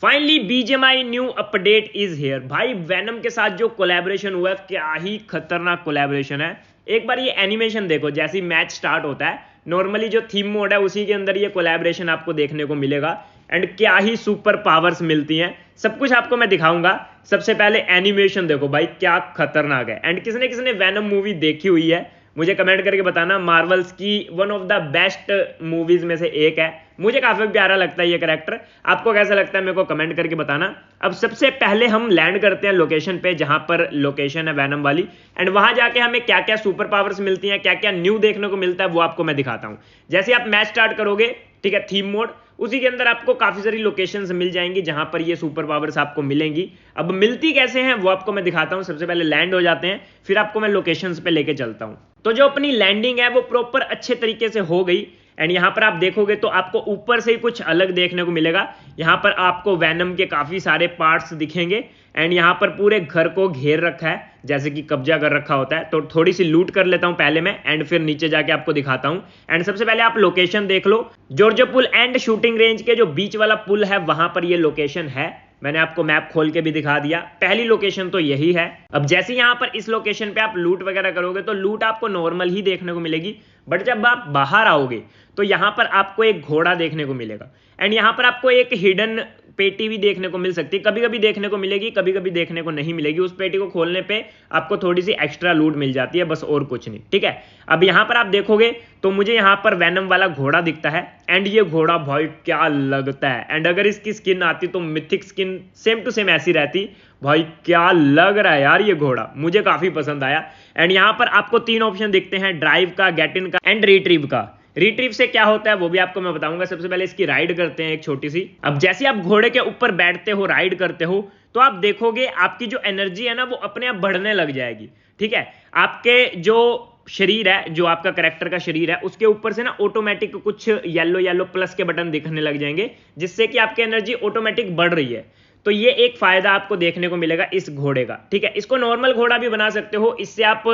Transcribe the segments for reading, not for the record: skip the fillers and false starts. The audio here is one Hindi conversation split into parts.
Finally BGMI new update is here. भाई वैनम के साथ जो कोलैबोरेशन हुआ है, क्या ही खतरनाक कोलैबोरेशन है। एक बार ये एनिमेशन देखो, जैसे ही मैच स्टार्ट होता है नॉर्मली जो थीम मोड है उसी के अंदर ये कोलैबोरेशन आपको देखने को मिलेगा। एंड क्या ही सुपर पावर्स मिलती हैं, सब कुछ आपको मैं दिखाऊंगा। सबसे पहले एनिमेशन देखो भाई, क्या खतरनाक है। एंड किसने किसने वैनम मूवी देखी हुई है मुझे कमेंट करके बताना। मार्वल्स की one of the best movies में से एक है, मुझे काफी प्यारा लगता है ये कैरेक्टर। आपको कैसा लगता है मेरे को कमेंट करके बताना। अब सबसे पहले हम लैंड करते हैं लोकेशन पे, जहां पर लोकेशन है वैनम वाली। एंड वहां जाके हमें क्या क्या सुपर पावर्स मिलती हैं, क्या क्या न्यू देखने को मिलता है, वो आपको मैं दिखाता हूं। जैसे आप मैच स्टार्ट करोगे, ठीक है, थीम मोड, उसी के अंदर आपको काफी सारी लोकेशंस मिल जाएंगी जहां पर ये सुपर पावर्स आपको मिलेंगी। अब मिलती कैसे हैं वो आपको मैं दिखाता हूं। सबसे पहले लैंड हो जाते हैं, फिर आपको मैं लोकेशंस पे लेके चलता हूं। तो जो अपनी लैंडिंग है वो प्रॉपर अच्छे तरीके से हो गई। एंड यहां पर आप देखोगे तो आपको ऊपर से ही कुछ अलग देखने को मिलेगा। यहां पर आपको वैनम के काफी सारे पार्ट्स दिखेंगे। एंड यहां पर पूरे घर को घेर रखा है, जैसे कि कब्जा कर रखा होता है। तो थोड़ी सी लूट कर लेता हूं पहले मैं, एंड फिर नीचे जाके आपको दिखाता हूं। एंड सबसे पहले आप लोकेशन देख लो, जॉर्जिया पुल एंड शूटिंग रेंज के जो बीच वाला पुल है वहां पर ये लोकेशन है। मैंने आपको मैप खोल के भी दिखा दिया। पहली लोकेशन तो यही है। अब जैसे यहां पर इस लोकेशन पे आप लूट वगैरह करोगे तो लूट आपको नॉर्मल ही देखने को मिलेगी। बट जब आप बाहर आओगे तो यहां पर आपको एक घोड़ा देखने को मिलेगा। एंड यहां पर आपको एक हिडन पेटी भी देखने को मिल सकती है, कभी कभी देखने को मिलेगी, कभी कभी देखने को नहीं मिलेगी। उस पेटी को खोलने पे आपको थोड़ी सी एक्स्ट्रा लूट मिल जाती है, बस और कुछ नहीं, ठीक है। अब यहां पर आप देखोगे तो मुझे यहां पर वैनम वाला घोड़ा दिखता है। एंड ये घोड़ा भाई क्या लगता है। एंड अगर इसकी स्किन आती तो mythic skin same to same ऐसी रहती। भाई क्या लग रहा है यार ये घोड़ा, मुझे काफी पसंद आया। एंड यहां पर आपको 3 ऑप्शन दिखते हैं, ड्राइव का, गेट इन का एंड रिट्रीव का। रिट्रीव से क्या होता है वो भी आपको मैं बताऊंगा। सबसे पहले इसकी राइड करते हैं एक छोटी सी। अब जैसे आप घोड़े के ऊपर बैठते हो, राइड करते हो, तो आप देखोगे आपकी जो एनर्जी है ना वो अपने आप बढ़ने लग जाएगी, ठीक है। आपके जो शरीर है, जो आपका कैरेक्टर का शरीर है, उसके ऊपर से ना ऑटोमेटिक कुछ येलो येलो प्लस के बटन दिखने लग जाएंगे, जिससे कि आपकी एनर्जी ऑटोमेटिक बढ़ रही है। तो ये एक फायदा आपको देखने को मिलेगा इस घोड़े का, ठीक है। इसको नॉर्मल घोड़ा भी बना सकते हो, इससे आप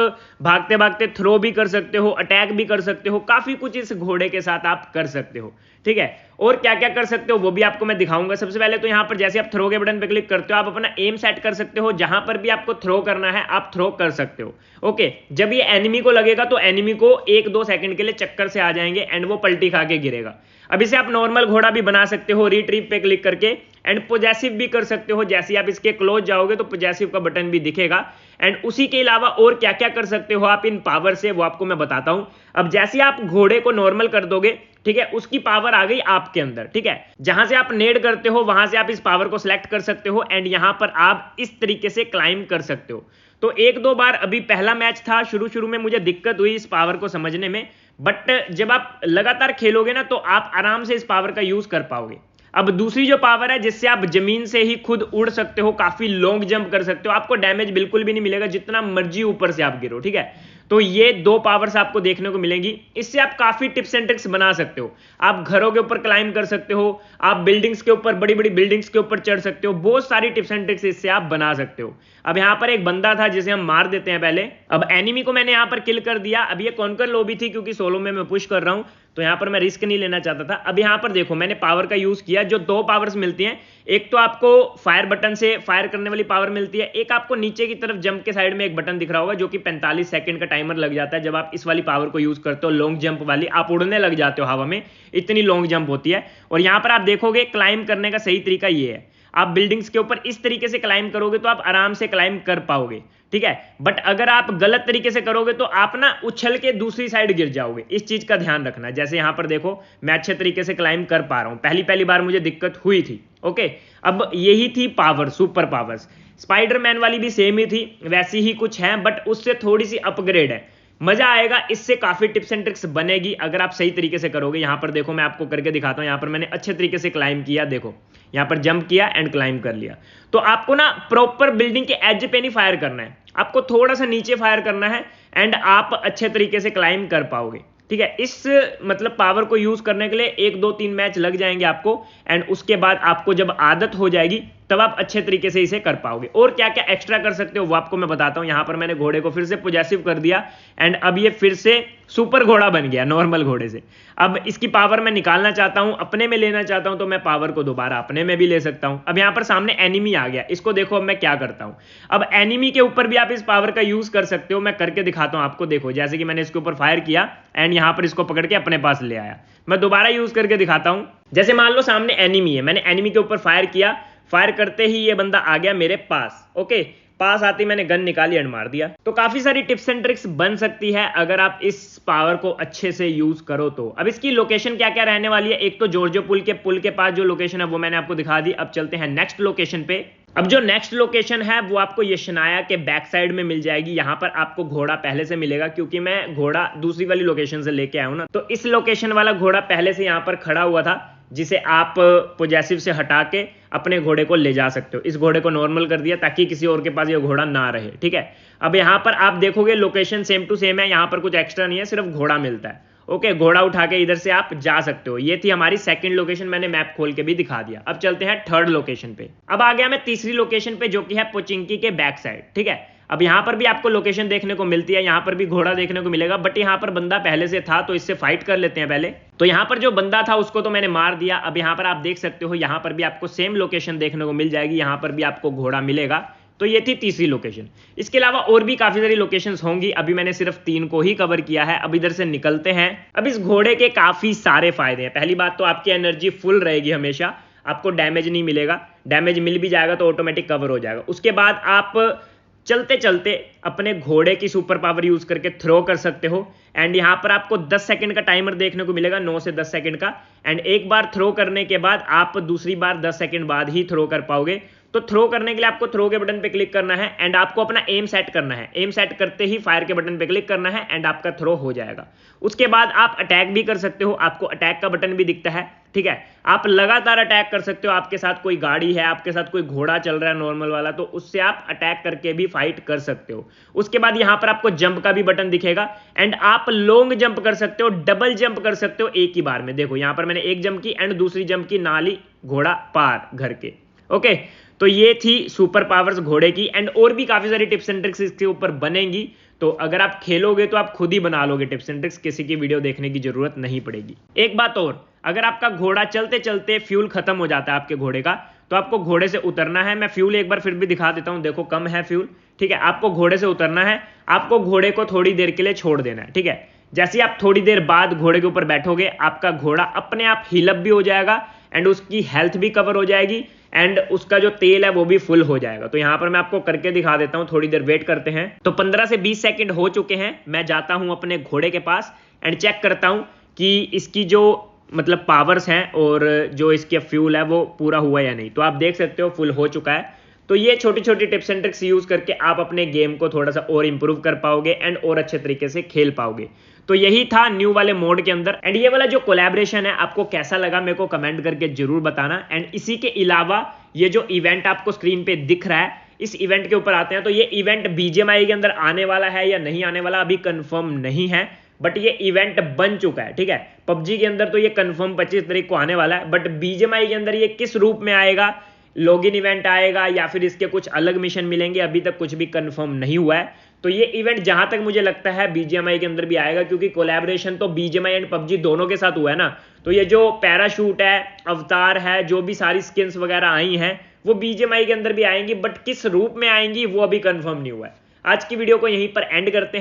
भागते भागते थ्रो भी कर सकते हो, अटैक भी कर सकते हो, काफी कुछ इस घोड़े के साथ आप कर सकते हो, ठीक है। और क्या क्या कर सकते हो वो भी आपको मैं दिखाऊंगा। सबसे पहले तो यहां पर जैसे आप थ्रो के बटन पे क्लिक करते हो, आप अपना एम सेट कर सकते हो, जहां पर भी आपको थ्रो करना है आप थ्रो कर सकते हो, ओके। जब ये एनिमी को लगेगा तो एनिमी को 1-2 सेकंड के लिए चक्कर से आ जाएंगे एंड वो पलटी खा के गिरेगा। अब इसे आप नॉर्मल घोड़ा भी बना सकते हो रिट्रीव पे क्लिक करके, एंड पॉजेसिव भी कर सकते हो। जैसे आप इसके क्लोज जाओगे तो पॉजेसिव का बटन भी दिखेगा। एंड उसी के अलावा और क्या क्या कर सकते हो आप इन पावर से वो आपको मैं बताता हूं। अब जैसे आप घोड़े को नॉर्मल कर दोगे, ठीक है, उसकी पावर आ गई आपके अंदर, ठीक है। जहां से आप नेड करते हो वहां से आप इस पावर को सिलेक्ट कर सकते हो। एंड यहां पर आप इस तरीके से क्लाइम कर सकते हो। तो 1-2 बार अभी पहला मैच था, शुरू में मुझे दिक्कत हुई इस पावर को समझने में, बट जब आप लगातार खेलोगे ना तो आप आराम से इस पावर का यूज कर पाओगे। अब दूसरी जो पावर है जिससे आप जमीन से ही खुद उड़ सकते हो, काफी लॉन्ग जंप कर सकते हो, आपको डैमेज बिल्कुल भी नहीं मिलेगा जितना मर्जी ऊपर से आप गिरो, ठीक है। तो ये 2 पावर्स आपको देखने को मिलेंगी। इससे आप काफी टिप्स एंड ट्रिक्स बना सकते हो। आप घरों के ऊपर क्लाइम कर सकते हो, आप बिल्डिंग्स के ऊपर, बड़ी बड़ी बिल्डिंग्स के ऊपर चढ़ सकते हो, बहुत सारी टिप्स एंड ट्रिक्स इससे आप बना सकते हो। अब यहां पर एक बंदा था जिसे हम मार देते हैं पहले। अब एनिमी को मैंने यहां पर किल कर दिया। अब ये कॉन्कर लॉबी थी क्योंकि सोलो में मैं पुश कर रहा हूं, तो यहां पर मैं रिस्क नहीं लेना चाहता था। अब यहां पर देखो मैंने पावर का यूज किया। जो 2 पावर्स मिलती हैं, एक तो आपको फायर बटन से फायर करने वाली पावर मिलती है, एक आपको नीचे की तरफ जंप के साइड में एक बटन दिख रहा होगा जो कि 45 सेकंड का टाइमर लग जाता है। जब आप इस वाली पावर को यूज करते हो, लॉन्ग जंप वाली, आप उड़ने लग जाते हो हवा में, इतनी लॉन्ग जंप होती है। और यहां पर आप देखोगे क्लाइम करने का सही तरीका ये है, आप बिल्डिंग्स के ऊपर इस तरीके से क्लाइम करोगे तो आप आराम से क्लाइम कर पाओगे, ठीक है। बट अगर आप गलत तरीके से करोगे तो आप ना उछल के दूसरी साइड गिर जाओगे, इस चीज का ध्यान रखना। जैसे यहां पर देखो मैं अच्छे तरीके से क्लाइम कर पा रहा हूं, पहली बार मुझे दिक्कत हुई थी, ओके। अब यही थी पावर, सुपर पावर्स। स्पाइडरमैन वाली भी सेम ही थी, वैसी ही कुछ है, बट उससे थोड़ी सी अपग्रेड है। मजा आएगा, इससे काफी टिप्स एंड ट्रिक्स बनेगी अगर आप सही तरीके से करोगे। यहां पर देखो मैं आपको करके दिखाता हूं। यहां पर मैंने अच्छे तरीके से क्लाइम किया, देखो यहां पर जंप किया एंड क्लाइम कर लिया। तो आपको ना प्रॉपर बिल्डिंग के एज पे नहीं फायर करना है, आपको थोड़ा सा नीचे फायर करना है एंड आप अच्छे तरीके से क्लाइम कर पाओगे, ठीक है। इस मतलब पावर को यूज करने के लिए 1-2-3 मैच लग जाएंगे आपको। एंड उसके बाद आपको जब आदत हो जाएगी तब आप अच्छे तरीके से इसे कर पाओगे। और क्या क्या एक्स्ट्रा कर सकते हो वो आपको मैं बताता हूं। यहां पर मैंने घोड़े को फिर से पॉजेसिव कर दिया एंड अब ये फिर से सुपर घोड़ा बन गया नॉर्मल घोड़े से। अब इसकी पावर मैं निकालना चाहता हूं, अपने में लेना चाहता हूं, तो मैं पावर को दोबारा अपने में भी ले सकता हूं। अब यहां पर सामने एनिमी आ गया, इसको देखो अब मैं क्या करता हूं। अब एनिमी के ऊपर भी आप इस पावर का यूज कर सकते हो, मैं करके दिखाता हूं आपको। देखो जैसे कि मैंने इसके ऊपर फायर किया एंड यहां पर इसको पकड़ के अपने पास ले आया। मैं दोबारा यूज करके दिखाता हूं। जैसे मान लो सामने एनिमी है, मैंने एनिमी के ऊपर फायर किया, फायर करते ही ये बंदा आ गया मेरे पास। ओके, पास आते ही मैंने गन निकाली एंड मार दिया। तो काफी सारी टिप्स एंड ट्रिक्स बन सकती है अगर आप इस पावर को अच्छे से यूज करो तो। अब इसकी लोकेशन क्या क्या रहने वाली है, एक तो जॉर्जियो पुल के पास जो लोकेशन है वो मैंने आपको दिखा दी। अब चलते हैं नेक्स्ट लोकेशन पे। अब जो नेक्स्ट लोकेशन है वो आपको यशनाया के बैक साइड में मिल जाएगी। यहां पर आपको घोड़ा पहले से मिलेगा क्योंकि मैं घोड़ा दूसरी वाली लोकेशन से लेके आया हूं ना, तो इस लोकेशन वाला घोड़ा पहले से यहां पर खड़ा हुआ था, जिसे आप पॉजेसिव से हटा के अपने घोड़े को ले जा सकते हो। इस घोड़े को नॉर्मल कर दिया ताकि किसी और के पास ये घोड़ा ना रहे, ठीक है। अब यहां पर आप देखोगे लोकेशन सेम टू सेम है, यहां पर कुछ एक्स्ट्रा नहीं है, सिर्फ घोड़ा मिलता है। ओके, घोड़ा उठा के इधर से आप जा सकते हो। ये थी हमारी सेकंड लोकेशन, मैंने मैप खोल के भी दिखा दिया। अब चलते हैं थर्ड लोकेशन पे। अब आ गया मैं तीसरी लोकेशन पे जो कि है पोचिंकी के बैक साइड, ठीक है। अब यहां पर भी आपको लोकेशन देखने को मिलती है, यहां पर भी घोड़ा देखने को मिलेगा, बट यहां पर बंदा पहले से था तो इससे फाइट कर लेते हैं पहले। तो यहां पर जो बंदा था उसको तो मैंने मार दिया। अब यहां पर आप देख सकते हो, यहां पर भी आपको सेम लोकेशन देखने को मिल जाएगी, यहां पर भी आपको घोड़ा मिलेगा। तो ये थी तीसरी लोकेशन। इसके अलावा और भी काफी सारी लोकेशंस होंगी, अभी मैंने सिर्फ 3 को ही कवर किया है। अब इधर से निकलते हैं। अब इस घोड़े के काफी सारे फायदे हैं। पहली बात तो आपकी एनर्जी फुल रहेगी हमेशा, आपको डैमेज नहीं मिलेगा, डैमेज मिल भी जाएगा तो ऑटोमेटिक कवर हो जाएगा। उसके बाद आप चलते चलते अपने घोड़े की सुपर पावर यूज करके थ्रो कर सकते हो एंड यहां पर आपको 10 सेकंड का टाइमर देखने को मिलेगा, 9 से 10 सेकंड का। एंड एक बार थ्रो करने के बाद आप दूसरी बार 10 सेकंड बाद ही थ्रो कर पाओगे। तो थ्रो करने के लिए आपको थ्रो के बटन पे क्लिक करना है एंड आपको अपना एम सेट करना है। एम सेट करते ही फायर के बटन पे क्लिक करना है एंड आपका थ्रो हो जाएगा। उसके बाद आप अटैक भी कर सकते हो, आपको अटैक का बटन भी दिखता है, ठीक है। आप लगातार अटैक कर सकते हो, आपके साथ कोई गाड़ी है, आपके साथ कोई घोड़ा चल रहा है नॉर्मल वाला, तो उससे आप अटैक करके भी फाइट कर सकते हो। उसके बाद यहां पर आपको जंप का भी बटन दिखेगा एंड आप लॉन्ग जंप कर सकते हो, डबल जंप कर सकते हो एक ही बार में। देखो यहां पर मैंने एक जंप की एंड दूसरी जंप की, नाली घोड़ा पार घर के। ओके, तो ये थी सुपर पावर्स घोड़े की एंड और भी काफी सारी टिप्स एंड ट्रिक्स इसके ऊपर बनेंगी। तो अगर आप खेलोगे तो आप खुद ही बना लोगे टिप्स एंड ट्रिक्स, किसी की वीडियो देखने की जरूरत नहीं पड़ेगी। एक बात और, अगर आपका घोड़ा चलते चलते फ्यूल खत्म हो जाता है आपके घोड़े का, तो आपको घोड़े से उतरना है। मैं फ्यूल एक बार फिर भी दिखा देता हूं, देखो कम है फ्यूल, ठीक है। आपको घोड़े से उतरना है, आपको घोड़े को थोड़ी देर के लिए छोड़ देना है, ठीक है। जैसे ही आप थोड़ी देर बाद घोड़े के ऊपर बैठोगे, आपका घोड़ा अपने आप हील अप भी हो जाएगा एंड उसकी हेल्थ भी कवर हो जाएगी एंड उसका जो तेल है वो भी फुल हो जाएगा। तो यहां पर मैं आपको करके दिखा देता हूं, थोड़ी देर वेट करते हैं। तो 15 से 20 सेकंड हो चुके हैं, मैं जाता हूं अपने घोड़े के पास एंड चेक करता हूं कि इसकी जो मतलब पावर्स हैं और जो इसके फ्यूल है वो पूरा हुआ या नहीं। तो आप देख सकते हो फुल हो चुका है। तो ये छोटी छोटी टिप्स एंड ट्रिक्स यूज करके आप अपने गेम को थोड़ा सा और इंप्रूव कर पाओगे एंड और अच्छे तरीके से खेल पाओगे। तो यही था न्यू वाले मोड के अंदर। एंड ये वाला जो कोलैबोरेशन है आपको कैसा लगा मेरे को कमेंट करके जरूर बताना। एंड इसी के अलावा ये जो इवेंट आपको स्क्रीन पे दिख रहा है, इस इवेंट के ऊपर आते हैं। तो ये इवेंट बीजीएमआई के अंदर आने वाला है या नहीं आने वाला अभी कंफर्म नहीं है, बट ये इवेंट बन चुका है, ठीक है। पबजी के अंदर तो ये कंफर्म 25 तारीख को आने वाला है, बट बीजीएमआई के अंदर ये किस रूप में आएगा, लॉगिन इवेंट आएगा या फिर इसके कुछ अलग मिशन मिलेंगे, अभी तक कुछ भी कंफर्म नहीं हुआ है। तो ये इवेंट जहां तक मुझे लगता है बीजीएमआई के अंदर भी आएगा, क्योंकि कोलैबोरेशन तो बीजीएमआई एंड पबजी दोनों के साथ हुआ है ना। तो ये जो पैराशूट है, अवतार है, जो भी सारी स्किन्स वगैरह आई हैं वो बीजीएमआई के अंदर भी आएंगी, बट किस रूप में आएंगी वो अभी कंफर्म नहीं हुआ है। आज की वीडियो को यहीं पर एंड करते हैं।